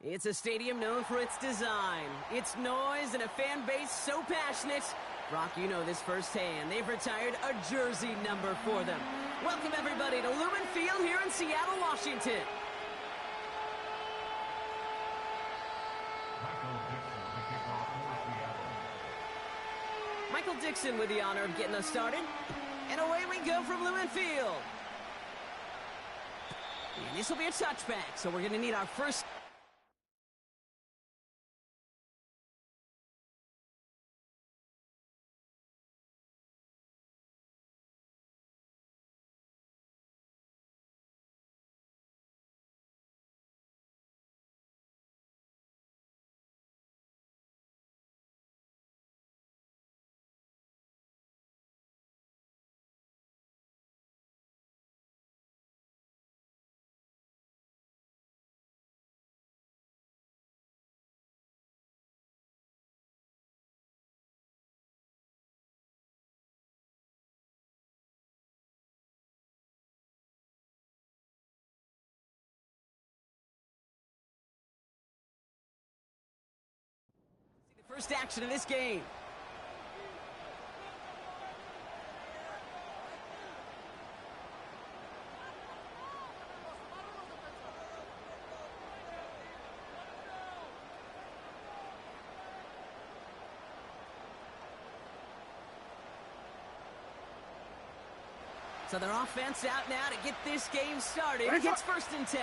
It's a stadium known for its design, its noise, and a fan base so passionate. Brock, you know this firsthand. They've retired a jersey number for them. Welcome, everybody, to Lumen Field here in Seattle, Washington. Michael Dixon with the honor of getting us started. And away we go from Lumen Field. And this will be a touchback, so we're going to need our first... First action of this game. So their offense out now to get this game started. It's 1st and 10.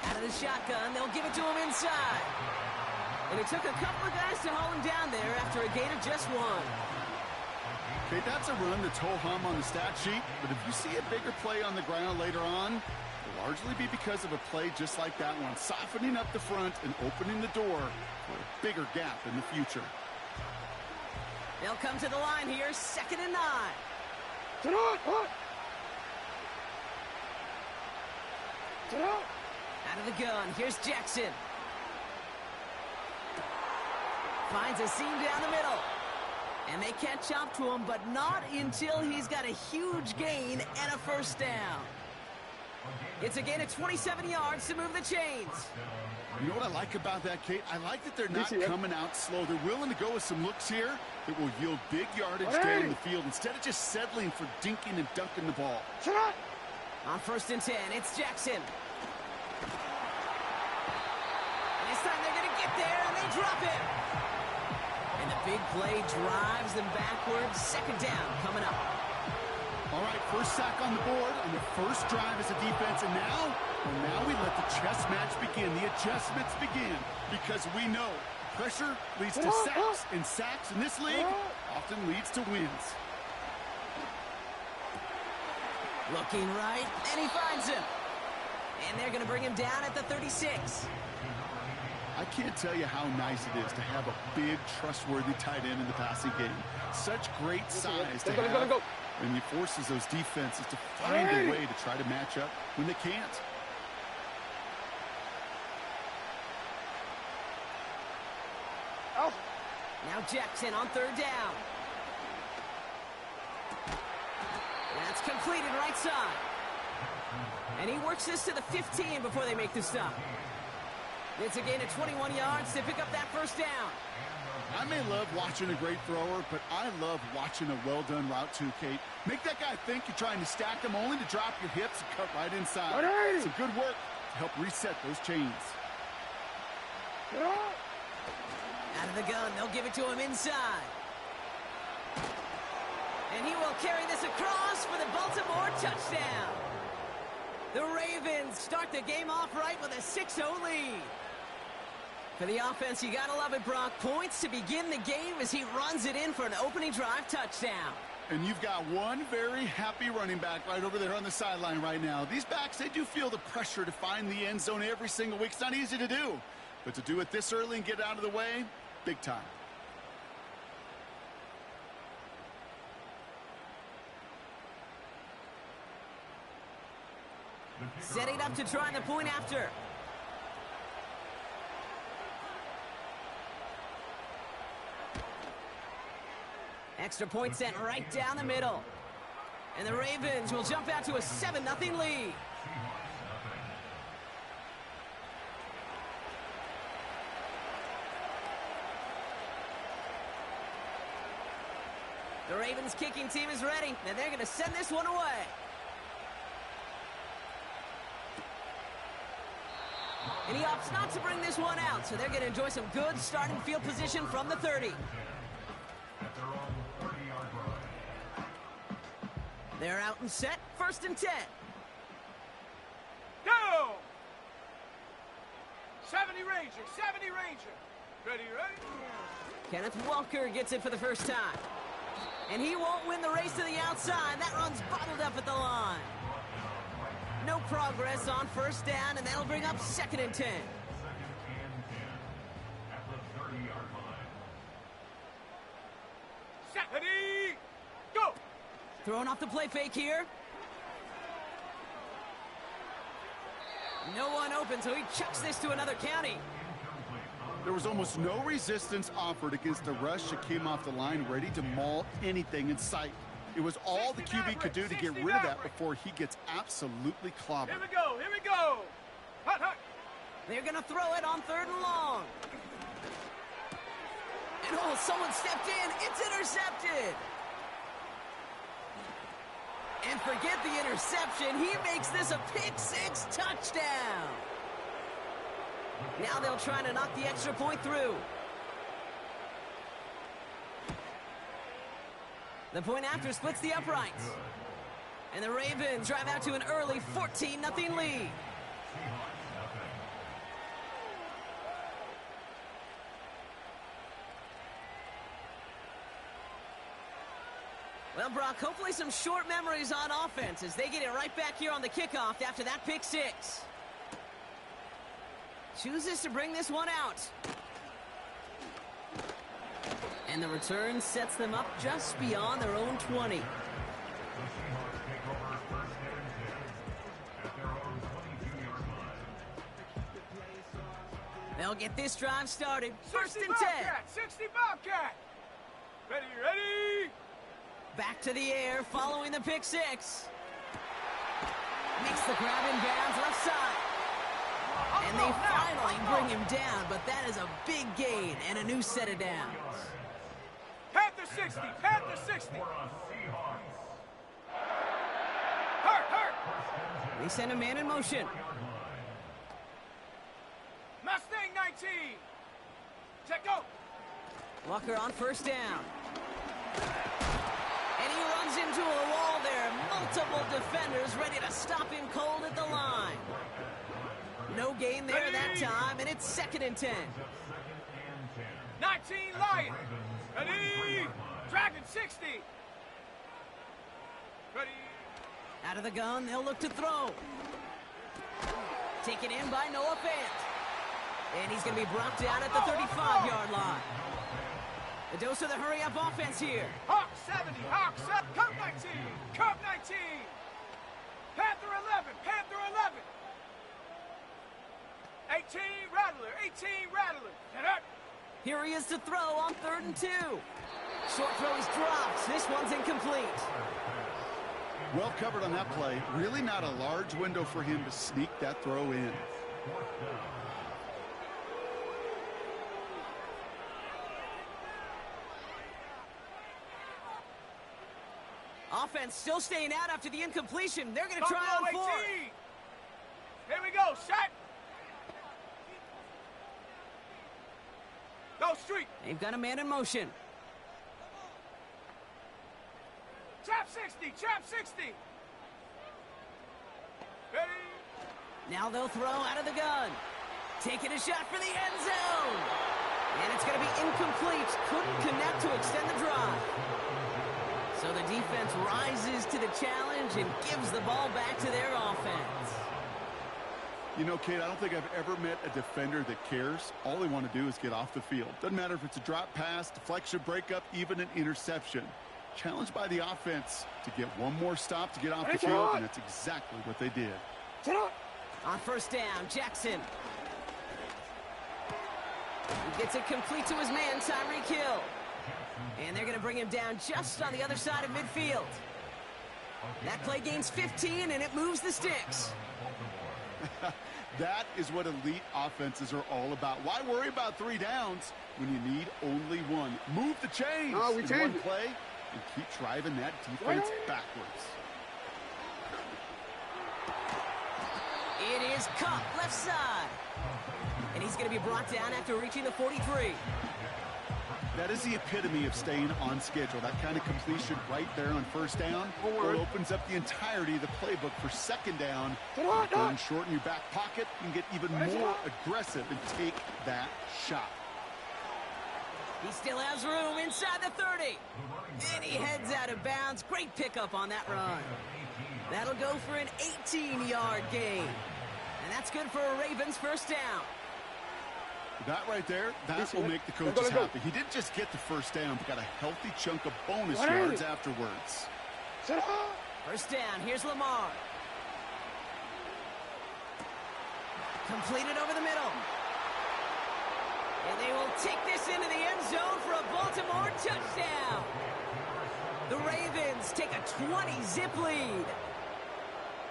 Out of the shotgun, they'll give it to him inside. And it took a couple of guys to haul him down there after a gain of just 1. Okay, that's a run that's ho-hum on the stat sheet, but if you see a bigger play on the ground later on, it'll largely be because of a play just like that one, softening up the front and opening the door for a bigger gap in the future. They'll come to the line here, 2nd and 9. Out of the gun, here's Jackson. Finds a seam down the middle. And they catch up to him, but not until he's got a huge gain and a first down. It's a gain of 27 yards to move the chains. You know what I like about that, Kate? I like that they're not coming out slow. They're willing to go with some looks here that will yield big yardage down the field instead of just settling for dinking and dunking the ball. On 1st and 10, it's Jackson. This time they're going to get there, and they drop him. And the big play drives them backwards. 2nd down coming up. All right, first sack on the board on the first drive as a defense. And now we let the chess match begin. The adjustments begin because we know pressure leads to sacks, and sacks in this league often leads to wins. Looking right, and he finds him. And they're going to bring him down at the 36. I can't tell you how nice it is to have a big, trustworthy tight end in the passing game. Such great size to have, and he forces those defenses to find a way to try to match up when they can't. Now Jackson on 3rd down. That's completed right side. And he works this to the 15 before they make the stop. It's a gain of 21 yards to pick up that first down. I may love watching a great thrower, but I love watching a well-done route too, Kate. Make that guy think you're trying to stack him only to drop your hips and cut right inside. It's a good work to help reset those chains. Out of the gun, they'll give it to him inside. And he will carry this across for the Baltimore touchdown. The Ravens start the game off right with a 6-0 lead. For the offense, you gotta love it, Brock. Points to begin the game as he runs it in for an opening drive touchdown. And you've got one very happy running back right over there on the sideline right now. These backs, they do feel the pressure to find the end zone every single week. It's not easy to do. But to do it this early and get out of the way, big time. Setting up to try the point after. Extra point sent right down the middle. And the Ravens will jump out to a 7-0 lead. Ravens kicking team is ready, and they're going to send this one away. And he opts not to bring this one out, so they're going to enjoy some good starting field position from the 30. They're out and set, 1st and 10. Go! 70 Ranger, 70 Ranger. Ready, ready? Kenneth Walker gets it for the first time. And he won't win the race to the outside. That run's bottled up at the line. No progress on 1st down, and that'll bring up 2nd and 10. Ready, go! Throwing off the play fake here. No one open, so he chucks this to another county. There was almost no resistance offered against a rush that came off the line ready to maul anything in sight. It was all the QB could do to get rid of that before he gets absolutely clobbered. Here we go, here we go! Hut, hut! They're going to throw it on 3rd and long. And oh, someone stepped in. It's intercepted. And forget the interception. He makes this a pick-6 touchdown. Now they'll try to knock the extra point through. The point after splits the uprights. And the Ravens drive out to an early 14-0 lead. Well, Brock, hopefully some short memories on offense as they get it right back here on the kickoff after that pick-6. Chooses to bring this one out. And the return sets them up just beyond their own 20. They'll get this drive started. 1st and 10. Bobcat, 60 Bobcat! Ready, ready! Back to the air following the pick-6. Makes the grab in bounds left side. And they finally bring him down, but that is a big gain and a new set of downs. Panther 60, Panther 60! Hurt, hurt! They send a man in motion. Mustang 19! Check go! Walker on 1st down. And he runs into a wall there. Multiple defenders ready to stop him cold at the line. No gain there that time, and it's 2nd and 10. 19 Lion! Ready! Dragon 60! Ready! Out of the gun, they'll look to throw. Taken in by Noah Fant. And he's going to be brought down at the 35-yard line. A dose of the hurry-up offense here. Hawk 70, Hawk 7, Cub 19, Cub 19, Panther 11, Panther 11, 18 Rattler, 18 Rattler. Get up. Here he is to throw on 3rd and 2. Short throw is dropped. This one's incomplete. Well covered on that play. Really not a large window for him to sneak that throw in. Offense still staying out after the incompletion. They're going to try on 4th. Here we go, set. Go street. They've got a man in motion. Trap 60, trap 60. Ready. Now they'll throw out of the gun. Taking a shot for the end zone. And it's going to be incomplete. Couldn't connect to extend the drive. So the defense rises to the challenge and gives the ball back to their offense. You know, Kate, I don't think I've ever met a defender that cares. All they want to do is get off the field. Doesn't matter if it's a drop pass, deflection, breakup, even an interception. Challenged by the offense to get one more stop to get off the field, and that's exactly what they did. On 1st down, Jackson. He gets it complete to his man, Tyreek Hill. And they're going to bring him down just on the other side of midfield. That play gains 15, and it moves the sticks. That is what elite offenses are all about. Why worry about 3 downs when you need only one? Move the chains. Oh, we in changed one it. play, and keep driving that defense backwards. It is Cup, left side. And he's going to be brought down after reaching the 43. That is the epitome of staying on schedule. That kind of completion right there on first down. It opens up the entirety of the playbook for second down. Going short in your back pocket, you can get even more aggressive and take that shot. He still has room inside the 30. And he heads out of bounds. Great pickup on that run. That'll go for an 18-yard gain. And that's good for a Ravens first down. That right there, that will make the coaches happy. He didn't just get the first down, but got a healthy chunk of bonus yards afterwards. First down, here's Lamar. Completed over the middle. And they will take this into the end zone for a Baltimore touchdown. The Ravens take a 20-zip lead.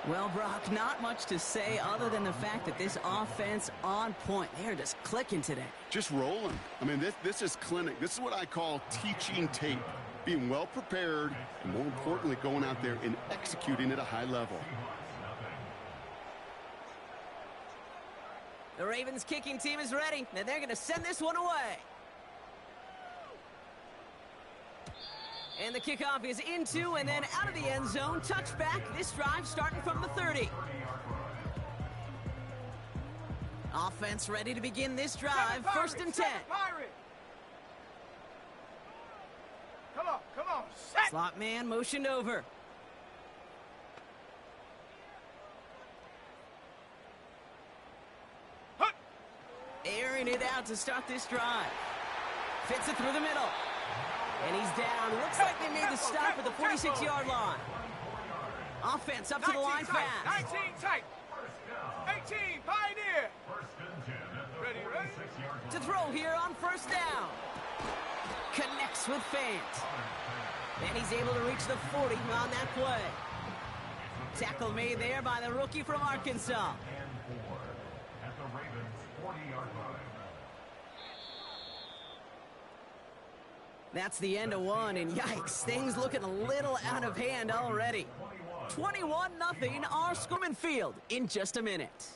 Well, Brock, not much to say other than the fact that this offense on point. They're just clicking today. Just rolling. I mean, this is clinic. This is what I call teaching tape. Being well prepared, and more importantly, going out there and executing at a high level. The Ravens kicking team is ready, and they're going to send this one away. And the kickoff is into and then out of the end zone. Touchback. This drive starting from the 30. Offense ready to begin this drive. First and 10. Come on. Set. Slot man motioned over. Airing it out to start this drive. Fits it through the middle. And he's down. Looks like they made the stop at the 46-yard line. Offense up to the line fast. 19 tight. 18 Pioneer. Ready. To throw here on first down. Connects with Fant. And he's able to reach the 40 on that play. Tackle made there by the rookie from Arkansas. At the Ravens 40-yard line. That's the end of one, and yikes, things looking a little out of hand already. 21-0, our Scorman Field in just a minute.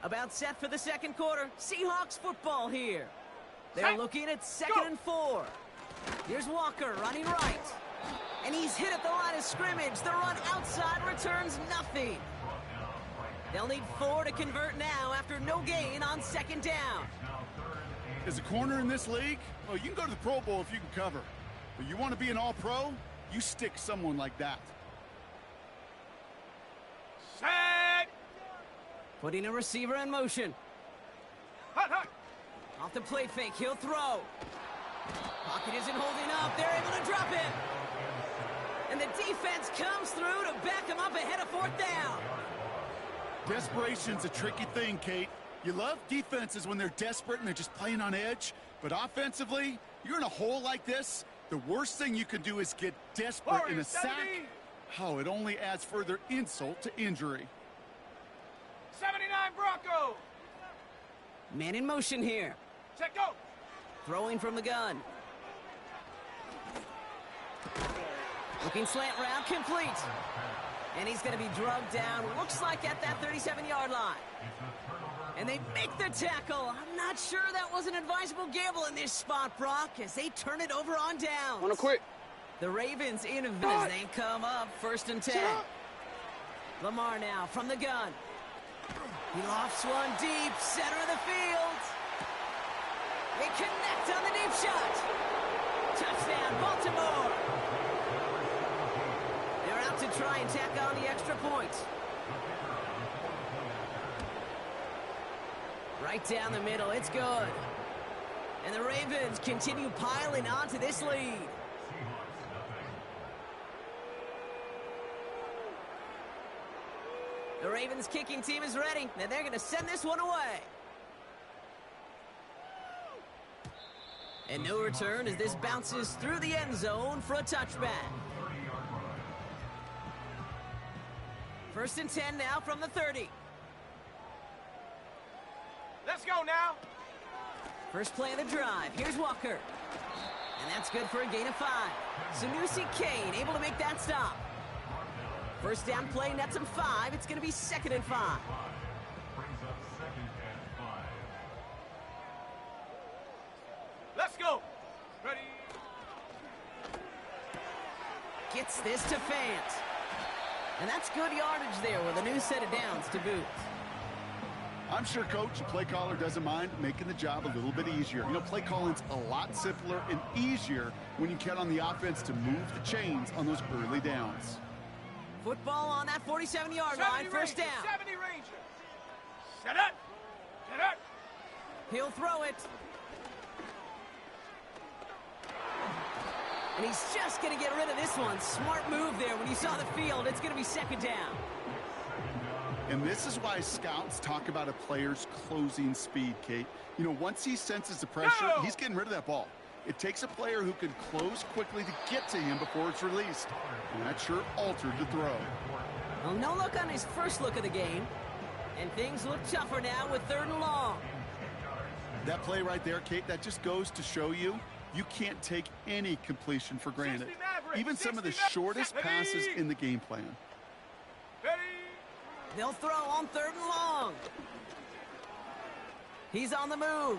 About set for the second quarter. Seahawks football here. They're looking at 2nd and 4. Here's Walker running right. And he's hit at the line of scrimmage. The run outside returns nothing. They'll need 4 to convert now after no gain on second down. As a corner in this league, well, you can go to the Pro Bowl if you can cover. But you want to be an all-pro, you stick someone like that. Set. Putting a receiver in motion. Hut. Off the play fake, he'll throw. Pocket isn't holding up. They're able to drop it. And the defense comes through to back him up ahead of 4th down. Desperation's a tricky thing, Kate. You love defenses when they're desperate and they're just playing on edge. But offensively, you're in a hole like this, the worst thing you can do is get desperate in a sack. Oh, it only adds further insult to injury. 79 Bronco. Man in motion here. Check go. Throwing from the gun. Looking slant route, complete. And he's going to be drugged down, looks like at that 37-yard line. And they make the tackle. I'm not sure that was an advisable gamble in this spot, Brock, as they turn it over on down. Wanna quit? The Ravens innovate as they come up 1st and 10. Lamar now from the gun. He lofts one deep, center of the field. They connect on the deep shot. Touchdown, Baltimore. They're out to try and tack on the extra point. Right down the middle, it's good. And the Ravens continue piling onto this lead. The Ravens kicking team is ready, and they're going to send this one away. And no return as this bounces through the end zone for a touchback. 1st and 10 now from the 30. Let's go now. First play of the drive. Here's Walker. And that's good for a gain of 5. Sanusi Kane able to make that stop. First down play nets him 5. It's going to be 2nd and 5. Brings up 2nd and 5. Let's go. Ready. Gets this to Fant. And that's good yardage there with a new set of downs to boot. I'm sure Coach, the play caller, doesn't mind making the job a little bit easier. You know, play calling's a lot simpler and easier when you count on the offense to move the chains on those early downs. Football on that 47-yard line, first down. 70 Rangers. Set up. Set up. He'll throw it. And he's just going to get rid of this one. Smart move there. When you saw the field, it's going to be 2nd down. And this is why scouts talk about a player's closing speed, Kate. You know, once he senses the pressure, he's getting rid of that ball. It takes a player who can close quickly to get to him before it's released. And that sure altered the throw. Well, no look on his first look of the game. And things look tougher now with 3rd and long. That play right there, Kate, that just goes to show you can't take any completion for granted. Even some of the shortest passes in the game plan. Ready. They'll throw on 3rd and long. He's on the move.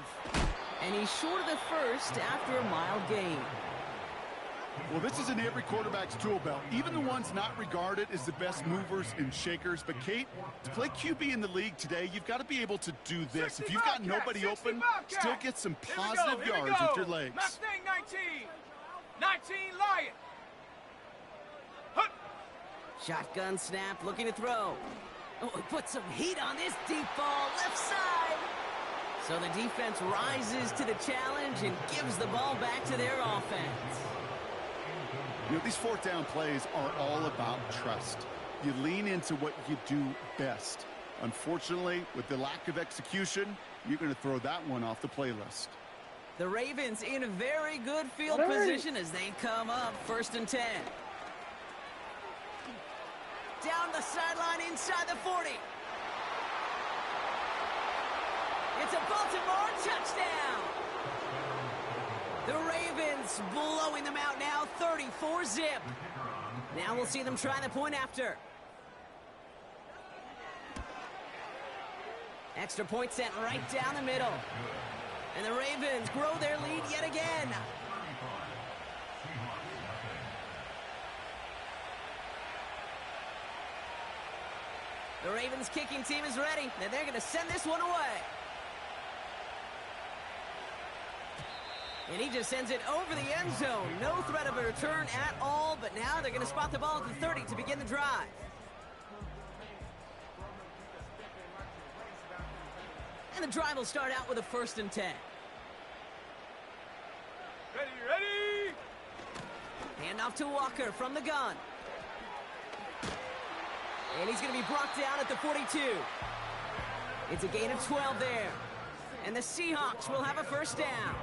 And he's short of the first after a mild gain. Well, this is in every quarterback's tool belt, even the ones not regarded as the best movers and shakers. But, Kate, to play QB in the league today, you've got to be able to do this. If you've got nobody open, still get some positive yards with your legs. Mustang 19. 19 Lion. Hup. Shotgun snap, looking to throw. Oh, he put some heat on this deep ball, left side. So the defense rises to the challenge and gives the ball back to their offense. You know, these 4th down plays are all about trust. You lean into what you do best. Unfortunately, with the lack of execution, you're going to throw that one off the playlist. The Ravens in a very good field position as they come up 1st and 10. Down the sideline inside the 40. It's a Baltimore touchdown. The Ravens blowing them out now, 34-zip. Now we'll see them try the point after. Extra point sent right down the middle. And the Ravens grow their lead yet again. The Ravens kicking team is ready, and they're going to send this one away. And he just sends it over the end zone. No threat of a return at all, but now they're going to spot the ball at the 30 to begin the drive. And the drive will start out with a 1st and 10. Ready, ready. Handoff to Walker from the gun. And he's going to be brought down at the 42. It's a gain of 12 there. And the Seahawks will have a 1st down.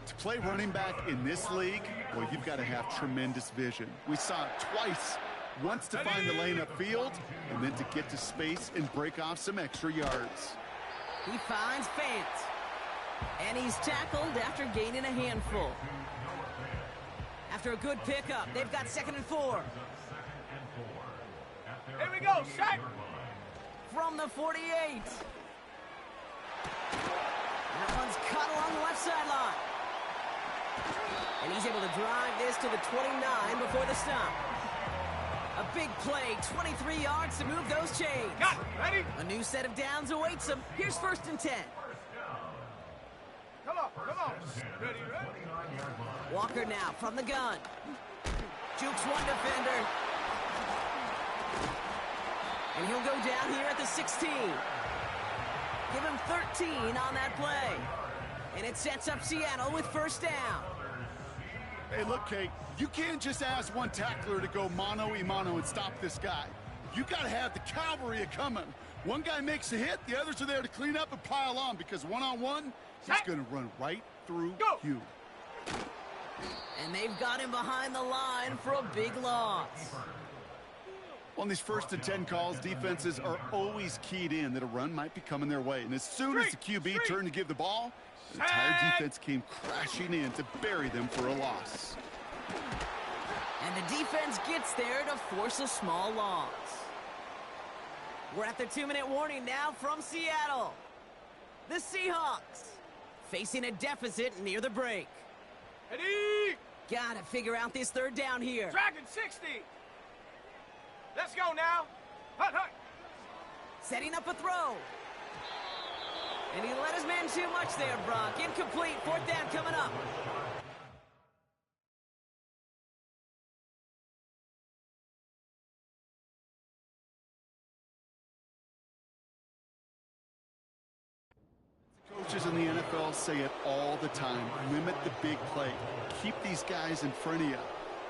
To play running back in this league, well, you've got to have tremendous vision. We saw it twice. Once to find the lane upfield, and then to get to space and break off some extra yards. He finds Fant. And he's tackled after gaining a handful. After a good pickup, they've got 2nd and 4. Here we go, set. From the 48. That one's cut along the left sideline. And he's able to drive this to the 29 before the stop. A big play, 23 yards to move those chains. Got it, ready? A new set of downs awaits him. Here's 1st and 10. Come on, come on. Ready, ready? Walker now from the gun. Jukes one defender. And he'll go down here at the 16. Give him 13 on that play. And it sets up Seattle with 1st down. Hey, look, Kate, you can't just ask one tackler to go mano-a-mano and stop this guy. You got to have the cavalry coming. One guy makes a hit, the others are there to clean up and pile on, because one-on-one, he's going to run right through you. And they've got him behind the line for a big loss. On these 1st and 10 calls, defenses are always keyed in that a run might be coming their way. And as soon as the QB turns to give the ball, The entire defense came crashing in to bury them for a loss. And the defense gets there to force a small loss. We're at the 2-minute warning now from Seattle. The Seahawks facing a deficit near the break. Ready? Gotta figure out this third down here. Dragon 60. Let's go now. Hut, hut. Setting up a throw. And he let his man too much there, Brock. Incomplete. Fourth down coming up. Coaches in the NFL say it all the time. Limit the big play. Keep these guys in front of you.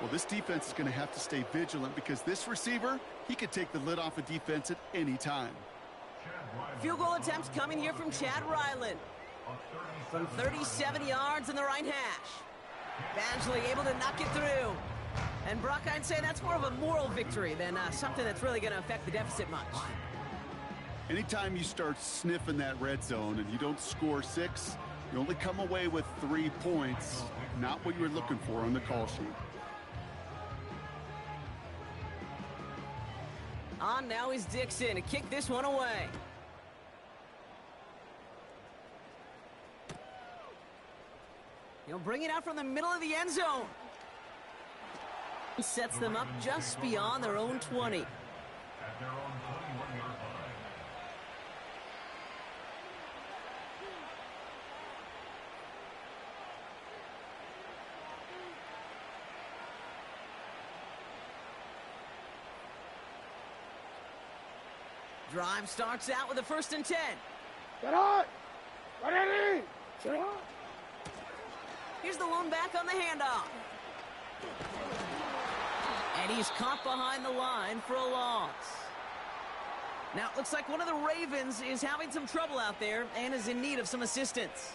Well, this defense is going to have to stay vigilant because this receiver, he could take the lid off a defense at any time. Field goal attempts coming here from Chad Ryland. From 37 yards in the right hash. Badgley able to knock it through. And Brock, I'd say that's more of a moral victory than something that's really going to affect the deficit much. Anytime you start sniffing that red zone and you don't score 6, you only come away with 3 points. Not what you were looking for on the call sheet. On now is Dixon to kick this one away. He'll bring it out from the middle of the end zone. He sets them up just beyond their own 20. At their own 21-yard line. Drive starts out with a 1st and 10. Get on. Ready? Get on. Here's the lone back on the handoff. And he's caught behind the line for a loss. Now, it looks like one of the Ravens is having some trouble out there and is in need of some assistance.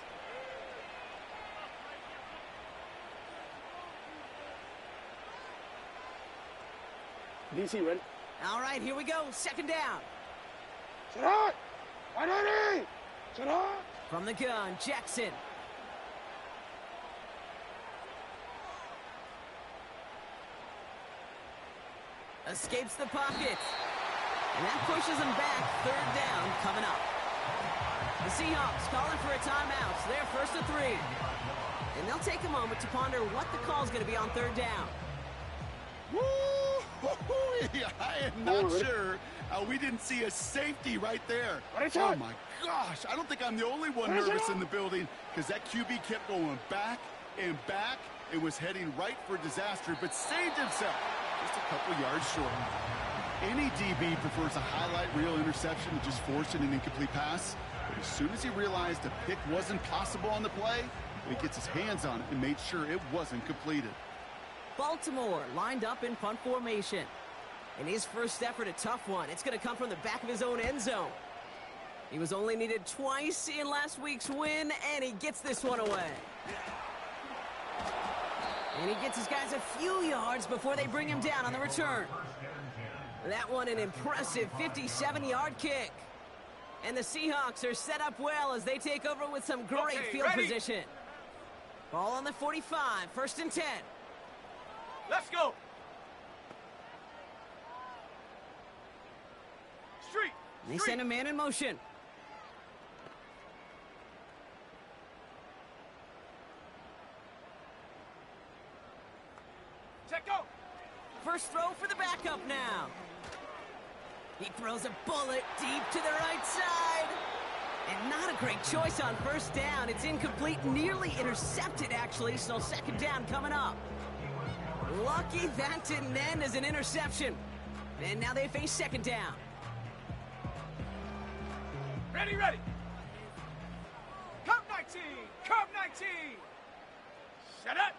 DC ready? All right, here we go. 2nd down. Get on. Ready? Get on. From the gun, Jackson. Escapes the pocket. And that pushes him back. 3rd down coming up. The Seahawks calling for a timeout. So they're 1st and 3. And they'll take a moment to ponder what the call is going to be on 3rd down. Woo! I am not sure how we didn't see a safety right there. Oh, my gosh. I don't think I'm the only one nervous in the building because that QB kept going back and back. It was heading right for disaster, but saved himself just a couple yards short. Any DB prefers a highlight reel interception to just forcing an incomplete pass. But as soon as he realized a pick wasn't possible on the play, he gets his hands on it and made sure it wasn't completed. Baltimore lined up in punt formation. In his first effort, a tough one. It's going to come from the back of his own end zone. He was only needed twice in last week's win, and he gets this one away. And he gets his guys a few yards before they bring him down on the return. That one an impressive 57-yard kick. And the Seahawks are set up well as they take over with some great field position. Ball on the 45, 1st and 10. Let's go. Street. They send a man in motion. Check go. First throw for the backup now. He throws a bullet deep to the right side. And not a great choice on 1st down. It's incomplete, nearly intercepted, actually, so 2nd down coming up. Lucky that didn't end as an interception. And now they face 2nd down. Ready. Cup 19. Cup 19. Set up.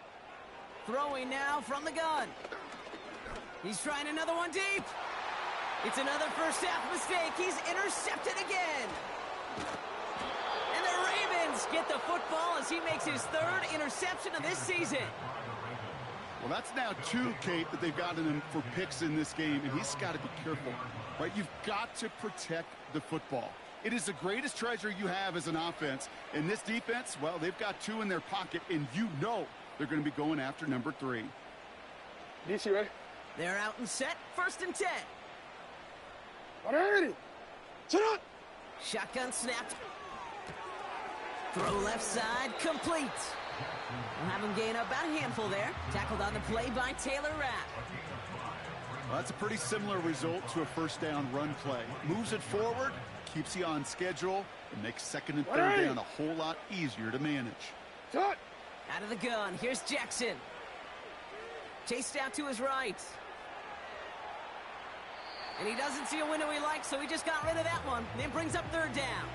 Throwing now from the gun. He's trying another one deep. It's another first half mistake. He's intercepted again. And the Ravens get the football as he makes his 3rd interception of this season. Well, that's now 2, Kate, that they've gotten him for picks in this game, and he's got to be careful, right? You've got to protect the football. It is the greatest treasure you have as an offense. And this defense, well, they've got 2 in their pocket, and you know they're going to be going after number 3. DC, ready? They're out and set. 1st and 10. Ready? Sit up! Shotgun snapped. Throw left side, complete. We'll have him gain up about a handful there. Tackled on the play by Taylor Rapp. Well, that's a pretty similar result to a 1st down run play. Moves it forward, keeps you on schedule, and makes 2nd and 3rd down a whole lot easier to manage. Shot! Out of the gun, here's Jackson. Chased out to his right. And he doesn't see a window he likes, so he just got rid of that one. Then brings up 3rd down.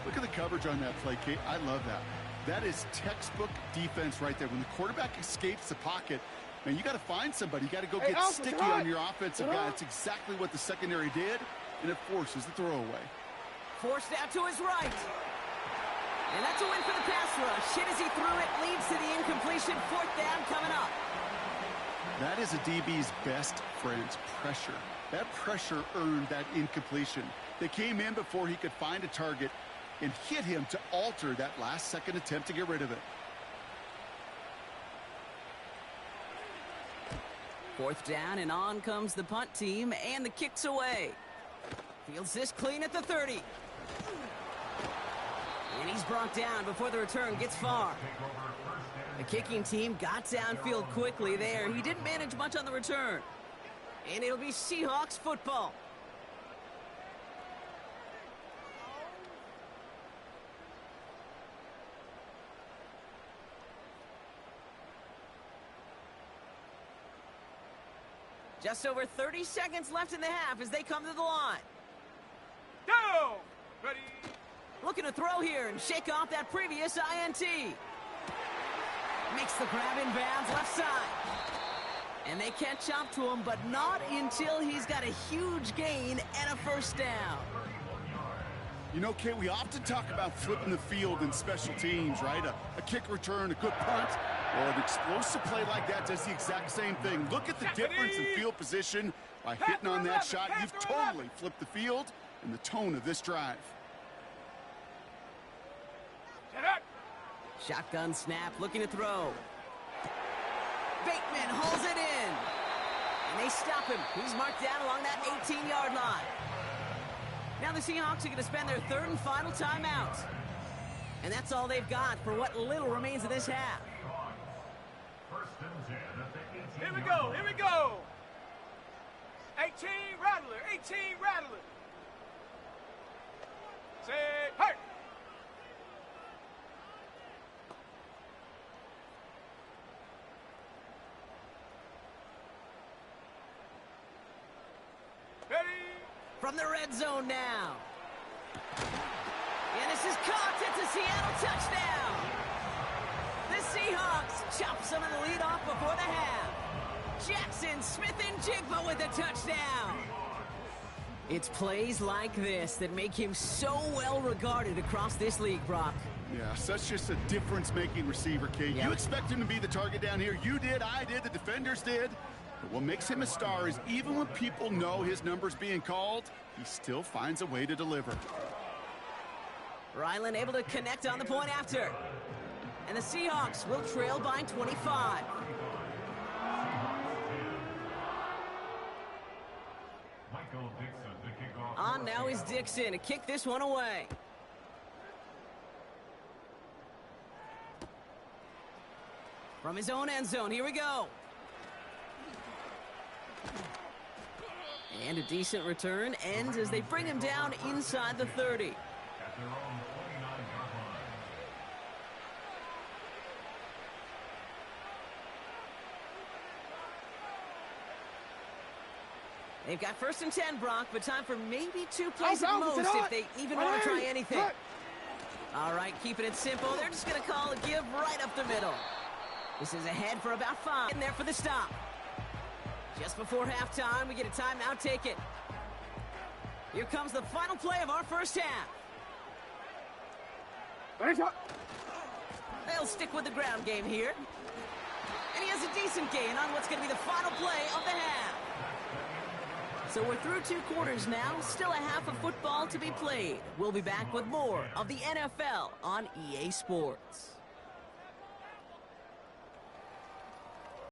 Look at the coverage on that play, Kate. I love that. That is textbook defense right there. When the quarterback escapes the pocket, man, you got to find somebody. You got to go get sticky on your offensive guy. It's exactly what the secondary did, and it forces the throwaway. Forced out to his right. And that's a win for the pass rush. Hit as he threw it, leads to the incompletion. 4th down coming up. That is a DB's best friend, pressure. That pressure earned that incompletion. They came in before he could find a target and hit him to alter that last-second attempt to get rid of it. 4th down, and on comes the punt team, and the kick's away. Fields this clean at the 30. And he's brought down before the return gets far. The kicking team got downfield quickly there. He didn't manage much on the return. And it'll be Seahawks football. Just over 30 seconds left in the half as they come to the line. Go! Ready? Looking to throw here and shake off that previous INT. Makes the grab in bounds left side. And they catch up to him, but not until he's got a huge gain and a 1st down. You know, Kate, we often talk about flipping the field in special teams, right? A kick return, a good punt, or an explosive play like that does the exact same thing. Look at the difference in field position. By hitting on that shot, you've totally flipped the field and the tone of this drive. Shotgun snap, looking to throw. Bateman holds it in. And they stop him. He's marked down along that 18-yard line. Now the Seahawks are going to spend their 3rd and final timeout. And that's all they've got for what little remains of this half. 1st and 10 at the 18. Here we go, here we go! 18 Rattler, 18 Rattler! Say, hey! From the red zone now. And this is caught. It's a Seattle touchdown. The Seahawks chop some of the lead off before the half. Jackson, Smith, and Jigba with a touchdown. It's plays like this that make him so well regarded across this league, Brock. Yeah, such just a difference-making receiver, Kate. Yep. You expect him to be the target down here. You did, I did, the defenders did. But what makes him a star is even when people know his number's being called, he still finds a way to deliver. Ryland able to connect on the point after. And the Seahawks will trail by 25. On now is Dixon to kick this one away. From his own end zone, here we go. And a decent return ends as they bring him down inside the 30. At their own 29-yard line. They've got 1st and 10, Brock, but time for maybe 2 plays at most if they even want to try anything. All right, keeping it simple. They're just going to call a give right up the middle. This is ahead for about 5. In there for the stop. Just before halftime, we get a timeout. Take it. Here comes the final play of our 1st half. They'll stick with the ground game here. And he has a decent gain on what's going to be the final play of the half. So we're through 2 quarters now, still a half of football to be played. We'll be back with more of the NFL on EA Sports.